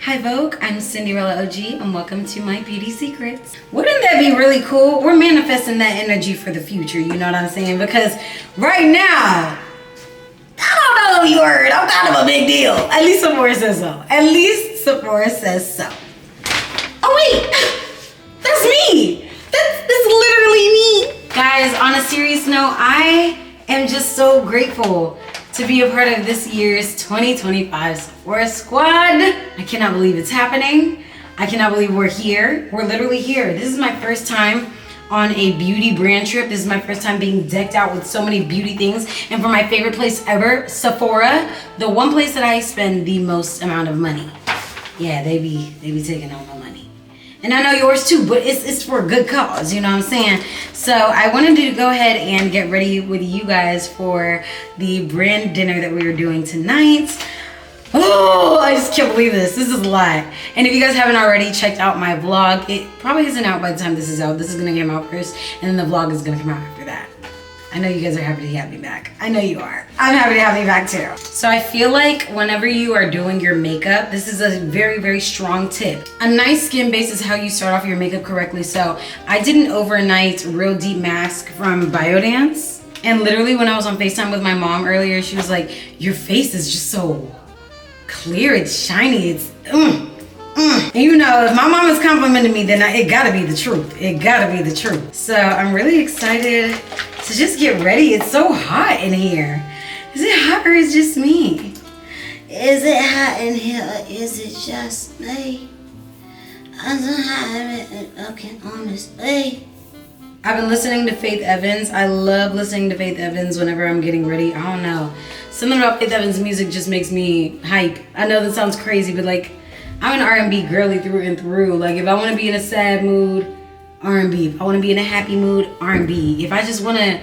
Hi Vogue, I'm Cinderella OG and welcome to my beauty secrets. Wouldn't that be really cool? We're manifesting that energy for the future, you know what I'm saying? Because right now, I don't know if you heard, I'm kind of a big deal. At least Sephora says so. At least Sephora says so. Oh wait, that's me. That's literally me. Guys, on a serious note, I am just so grateful to be a part of this year's 2025 Sephora Squad. I cannot believe it's happening. I cannot believe we're here. We're literally here. This is my first time on a beauty brand trip. This is my first time being decked out with so many beauty things. And for my favorite place ever, Sephora, the one place that I spend the most amount of money. Yeah, they be taking all my money. And I know yours too, but it's for a good cause, you know what I'm saying? So I wanted to go ahead and get ready with you guys for the brand dinner that we are doing tonight. Oh, I just can't believe this. This is a lot. And if you guys haven't already checked out my vlog, it probably isn't out by the time this is out. This is gonna come out first, and then the vlog is gonna come out after that. I know you guys are happy to have me back. I know you are. I'm happy to have you back too. So I feel like whenever you are doing your makeup, this is a very, very strong tip. A nice skin base is how you start off your makeup correctly. So I did an overnight real deep mask from Biodance. And literally when I was on FaceTime with my mom earlier, she was like, your face is just so clear, it's shiny, it's And you know, if my mom is complimenting me, then it gotta be the truth. It gotta be the truth. So I'm really excited to just get ready. It's so hot in here. Is it hot or is it just me? Is it hot in here or is it just me? Okay, honestly. I've been listening to Faith Evans. I love listening to Faith Evans whenever I'm getting ready. I don't know. Something about Faith Evans' music just makes me hype. I know that sounds crazy, but like, I'm an R&B girly through and through. Like if I want to be in a sad mood, R&B. If I want to be in a happy mood, R&B. If I just want to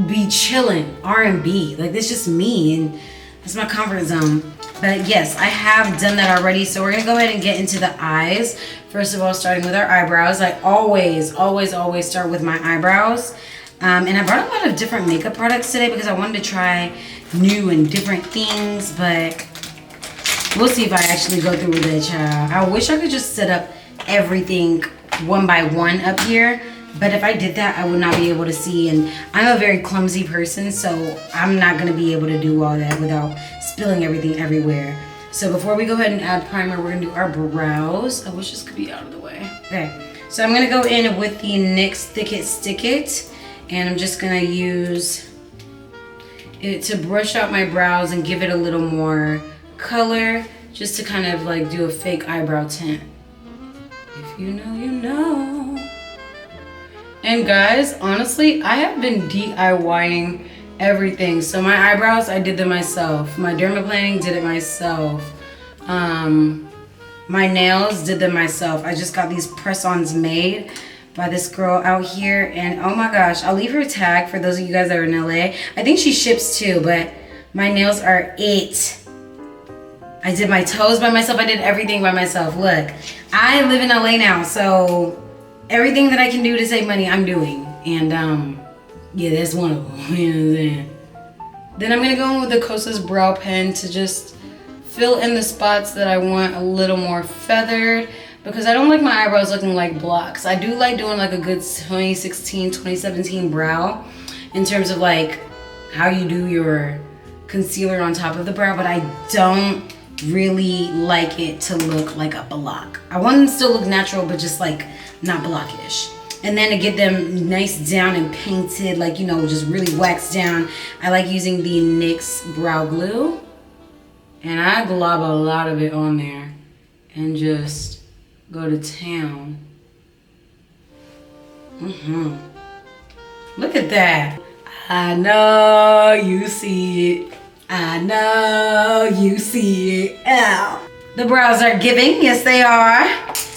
be chilling, R&B. Like that's just me and that's my comfort zone. But yes, I have done that already. So we're going to go ahead and get into the eyes. First of all, starting with our eyebrows. I always start with my eyebrows. And I brought a lot of different makeup products today because I wanted to try new and different things, but we'll see if I actually go through with it, child. I wish I could just set up everything one by one up here, but if I did that, I would not be able to see, and I'm a very clumsy person, so I'm not gonna be able to do all that without spilling everything everywhere. So before we go ahead and add primer, we're gonna do our brows. I wish this could be out of the way. Okay, so I'm gonna go in with the NYX Thick It Stick It, and I'm just gonna use it to brush out my brows and give it a little more color, just to kind of like do a fake eyebrow tint. If you know, you know. And guys, honestly, I have been DIYing everything. So my eyebrows, I did them myself. My dermaplaning, did it myself. My nails, did them myself. I just got these press-ons made by this girl out here, and oh my gosh, I'll leave her tag for those of you guys that are in LA. I think she ships too, but my nails are it. I did my toes by myself. I did everything by myself. Look, I live in LA now, so everything that I can do to save money, I'm doing. And yeah, that's one of them. You know what I'm saying? Then I'm gonna go in with the Kosas brow pen to just fill in the spots that I want a little more feathered, because I don't like my eyebrows looking like blocks. I do like doing like a good 2016, 2017 brow in terms of like how you do your concealer on top of the brow, but I don't really like it to look like a block. I want them to still look natural, but just like not blockish. And then to get them nice down and painted, like, you know, just really waxed down, I like using the NYX brow glue. And I glob a lot of it on there and just go to town. Look at that. I know you see it. I know you see it. Ow. The brows are giving, yes they are.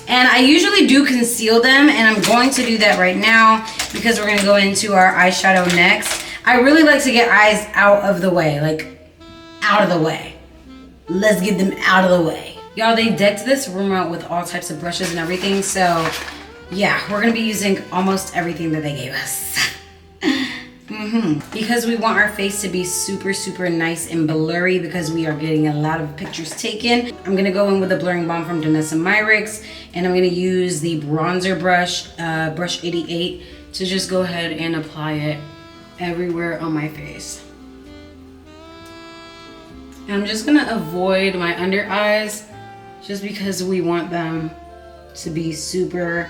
And I usually do conceal them, and I'm going to do that right now because we're gonna go into our eyeshadow next. I really like to get eyes out of the way, like out of the way. Let's get them out of the way. Y'all, they decked this room out with all types of brushes and everything, so yeah, we're gonna be using almost everything that they gave us. Because we want our face to be super, super nice and blurry because we are getting a lot of pictures taken. I'm gonna go in with a blurring balm from Danessa Myricks, and I'm gonna use the bronzer brush, brush 88, to just go ahead and apply it everywhere on my face. And I'm just gonna avoid my under eyes just because we want them to be super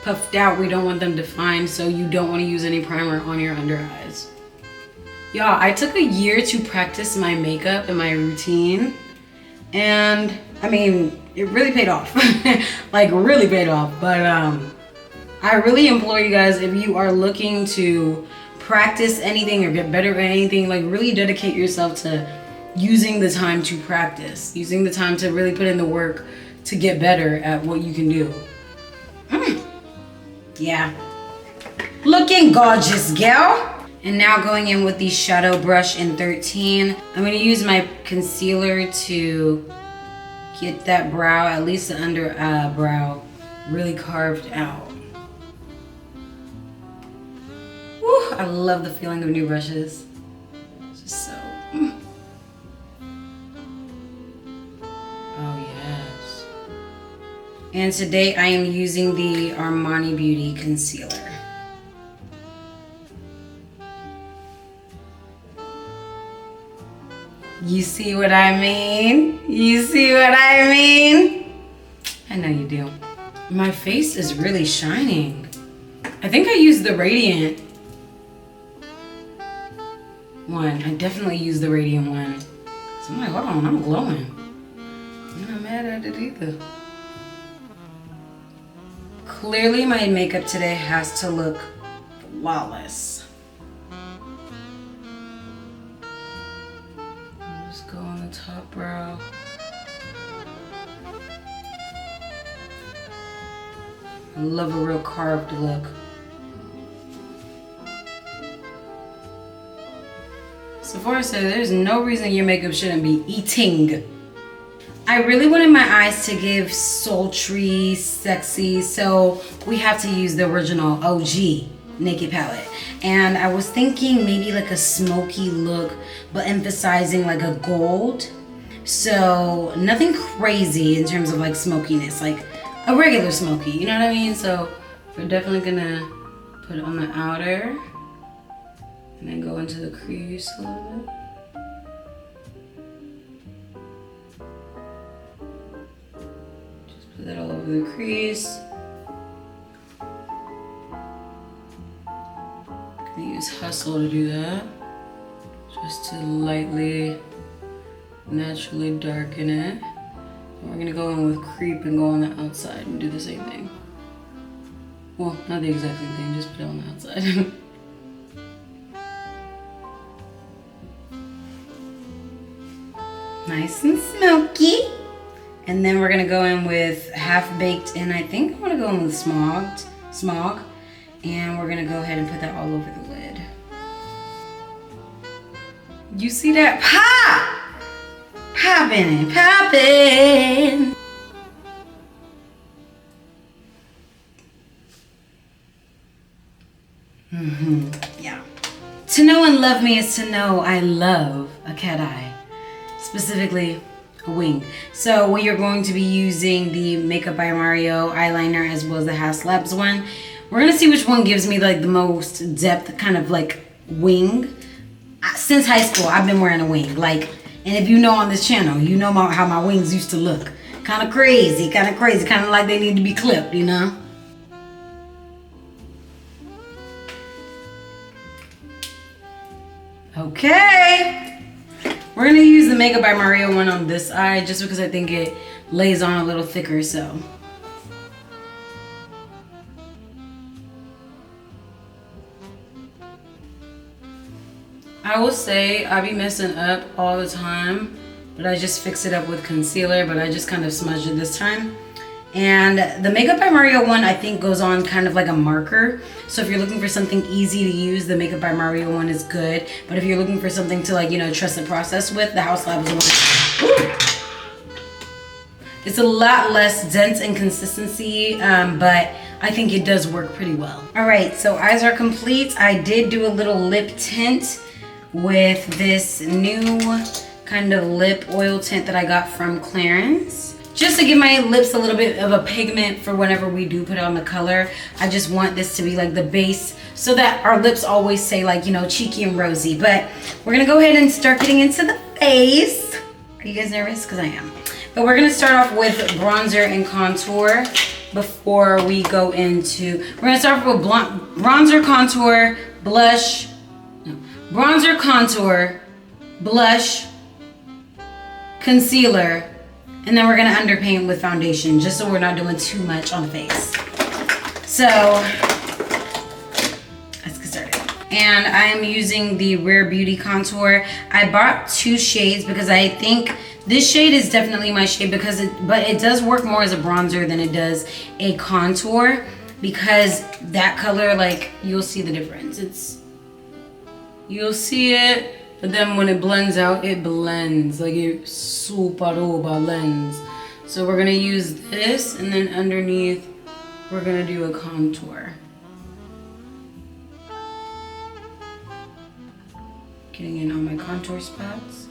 puffed out. We don't want them defined, so you don't want to use any primer on your under eyes. Y'all, I took a year to practice my makeup and my routine, and I mean, it really paid off. Like, really paid off. But I really implore you guys, if you are looking to practice anything or get better at anything, like, really dedicate yourself to using the time to practice, using the time to really put in the work to get better at what you can do. Yeah, looking gorgeous, girl. And now going in with the shadow brush in 13, I'm gonna use my concealer to get that brow, at least the under brow, really carved out. Woo, I love the feeling of new brushes. It's just so. Oh yes. And today I am using the Armani Beauty concealer. You see what I mean? You see what I mean? I know you do. My face is really shining. I think I used the Radiant one. I definitely used the Radiant one. So I'm like, hold on, I'm glowing. I'm not mad at it either. Clearly my makeup today has to look flawless. Just go on the top brow. I love a real carved look. Sephora said there's no reason your makeup shouldn't be eating. I really wanted my eyes to give sultry, sexy, so we have to use the original OG Naked palette. And I was thinking maybe like a smoky look, but emphasizing like a gold. So nothing crazy in terms of like smokiness, like a regular smoky, you know what I mean? So we're definitely gonna put it on the outer and then go into the crease a little bit. Put that all over the crease. I'm gonna use Hustle to do that. Just to lightly, naturally darken it. And we're gonna go in with Creep and go on the outside and do the same thing. Well, not the exact same thing, just put it on the outside. Nice and smoky. And then we're gonna go in with Half Baked, and I think I'm gonna go in with Smog. And we're gonna go ahead and put that all over the lid. You see that? Pop! Poppin' and poppin'. Yeah. To know and love me is to know I love a cat eye. Specifically, a wing. So we are going to be using the Makeup by Mario eyeliner as well as the Haas Labs one. We're gonna see which one gives me like the most depth, kind of like wing. Since high school, I've been wearing a wing. Like, and if you know on this channel, you know how my wings used to look. Kind of crazy, kind of like they need to be clipped, you know? Okay. We're gonna use the Makeup by Mario one on this eye just because I think it lays on a little thicker, so. I will say I be messing up all the time, but I just fix it up with concealer, but I just kind of smudged it this time. And the Makeup by Mario one I think goes on kind of like a marker. So if you're looking for something easy to use, the Makeup by Mario one is good. But if you're looking for something to, like, you know, trust the process with, the Haus Labs one. It's a lot less dense in consistency, but I think it does work pretty well. All right, so eyes are complete. I did do a little lip tint with this new kind of lip oil tint that I got from Clarins. Just to give my lips a little bit of a pigment for whenever we do put on the color. I just want this to be like the base so that our lips always say like, you know, cheeky and rosy. But we're gonna go ahead and start getting into the face. Are you guys nervous? Because I am. But we're gonna start off with bronzer and contour before we go into, we're gonna start off with bronzer, contour, blush, bronzer, contour, blush, concealer, and then we're gonna underpaint with foundation, just so we're not doing too much on the face. So, let's get started. And I'm using the Rare Beauty contour. I bought 2 shades because I think this shade is definitely my shade but it does work more as a bronzer than it does a contour, because that color, like, you'll see the difference. You'll see it, but then when it blends out, it blends, like it super duper blends. So we're gonna use this, and then underneath, we're gonna do a contour. Getting in on my contour spots.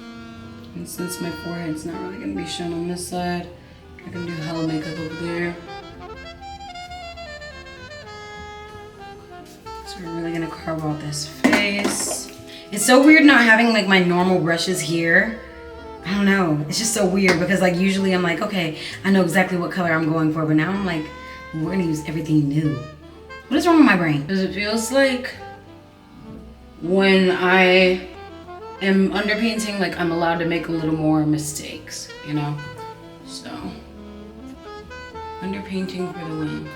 And since my forehead's not really gonna be shown on this side, I can do hella makeup over there. So we're really gonna carve out this face. It's so weird not having like my normal brushes here. I don't know, it's just so weird because like usually I'm like, okay, I know exactly what color I'm going for, but now I'm like, we're gonna use everything new. What is wrong with my brain? Because it feels like when I am underpainting, like I'm allowed to make a little more mistakes, you know? So, underpainting for the win.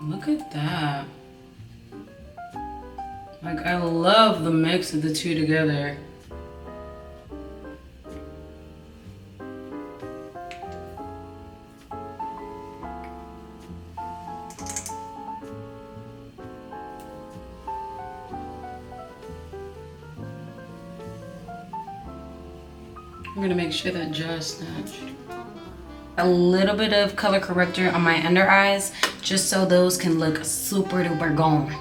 Look at that. Like, I love the mix of the two together. I'm gonna make sure that jaw is snatched. A little bit of color corrector on my under eyes, just so those can look super duper gone.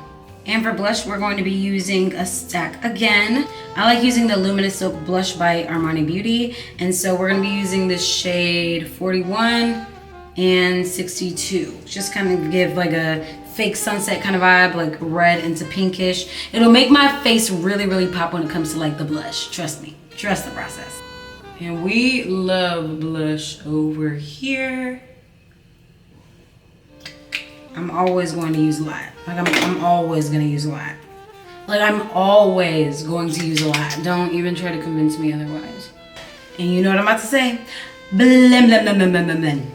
And for blush, we're going to be using a stack again. I like using the Luminous Silk Blush by Armani Beauty. And so we're gonna be using this shade 41 and 62. Just kind of give like a fake sunset kind of vibe, like red into pinkish. It'll make my face really, really pop when it comes to like the blush. Trust me, trust the process. And we love blush over here. I'm always going to use a lot. Like I'm always gonna use a lot. Like I'm always going to use a lot. Don't even try to convince me otherwise. And you know what I'm about to say? Blim, blim, blim, blim, blim, blim.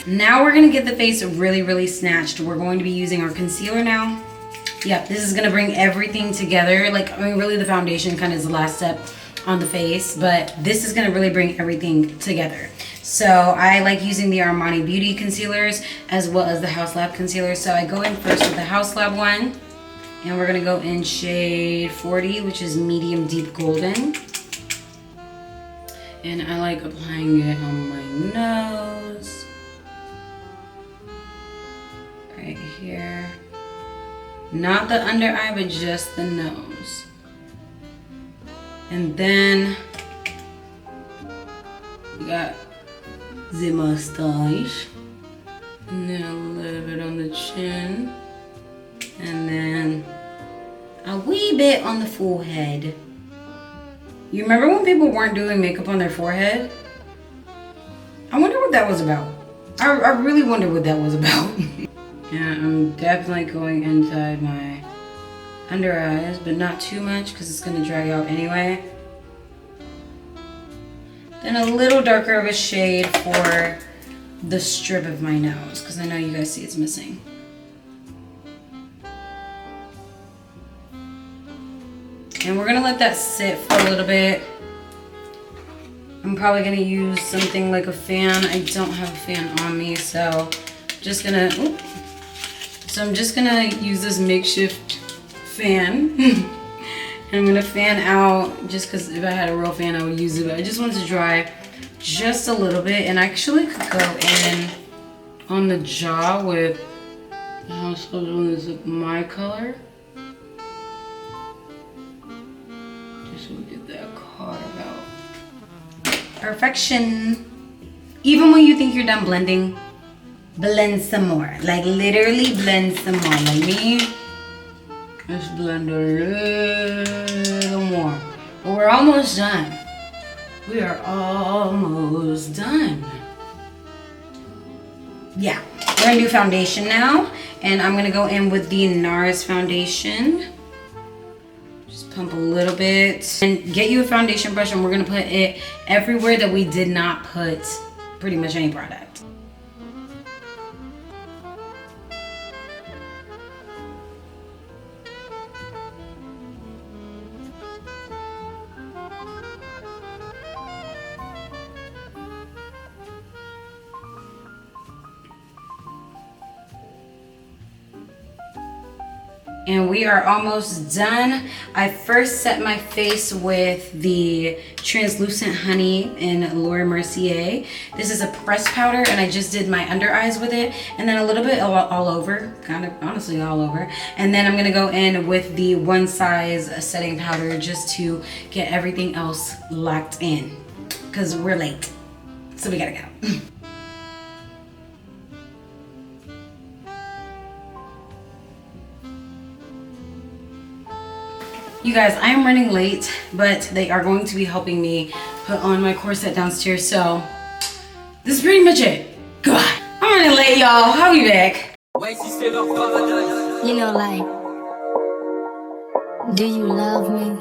Now we're gonna get the face really, really snatched. We're going to be using our concealer now. Yep, this is gonna bring everything together. Like, I mean, really the foundation kind of is the last step on the face, but this is gonna really bring everything together. So I like using the Armani Beauty concealers as well as the House Lab concealer. So I go in first with the House Lab one, and we're gonna go in shade 40, which is medium deep golden. And I like applying it on my nose. Right here. Not the under eye, but just the nose. And then we got the mustache. And then a little bit on the chin. And then a wee bit on the forehead. You remember when people weren't doing makeup on their forehead? I wonder what that was about. I really wonder what that was about. And I'm definitely going inside my under eyes, but not too much because it's going to drag out anyway. Then a little darker of a shade for the strip of my nose because I know you guys see it's missing. And we're gonna let that sit for a little bit. I'm probably gonna use something like a fan. I don't have a fan on me, so just gonna, I'm just gonna use this makeshift fan. And I'm gonna fan out, just cause if I had a real fan, I would use it, but I just want it to dry just a little bit. And I actually could go in on the jaw with, how this is my color. Just so we get that carve out. Perfection. Even when you think you're done blending, blend some more. Like literally blend some more. Like me, just blend a little more. But we're almost done. We are almost done. Yeah, we're gonna do foundation now. And I'm gonna go in with the NARS foundation. Just pump a little bit. And get you a foundation brush, and we're gonna put it everywhere that we did not put pretty much any product. And we are almost done. I first set my face with the Translucent Honey in Laura Mercier. This is a pressed powder, and I just did my under eyes with it, and then a little bit all over, kind of honestly all over. And then I'm gonna go in with the One Size setting powder just to get everything else locked in, because we're late, so we gotta go. You guys, I am running late, but they are going to be helping me put on my corset downstairs, so this is pretty much it. God, I'm running late, y'all. I'll be back. You know, like, do you love me?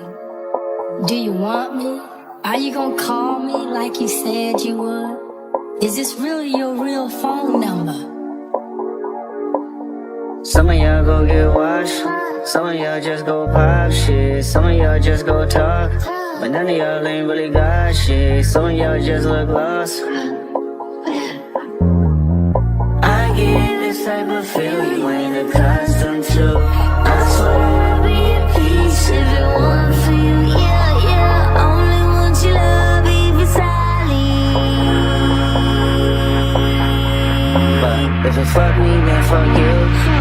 Do you want me? Are you gonna call me like you said you would? Is this really your real phone number? Some of y'all go get washed, some of y'all just go pop shit, some of y'all just go talk, but none of y'all ain't really got shit, some of y'all just look lost. I get this type of feel you ain't accustomed to. I swear I'll be at peace if it weren't for you, yeah, yeah. Only want your love if it's silent. But if it fuck me, then fuck you.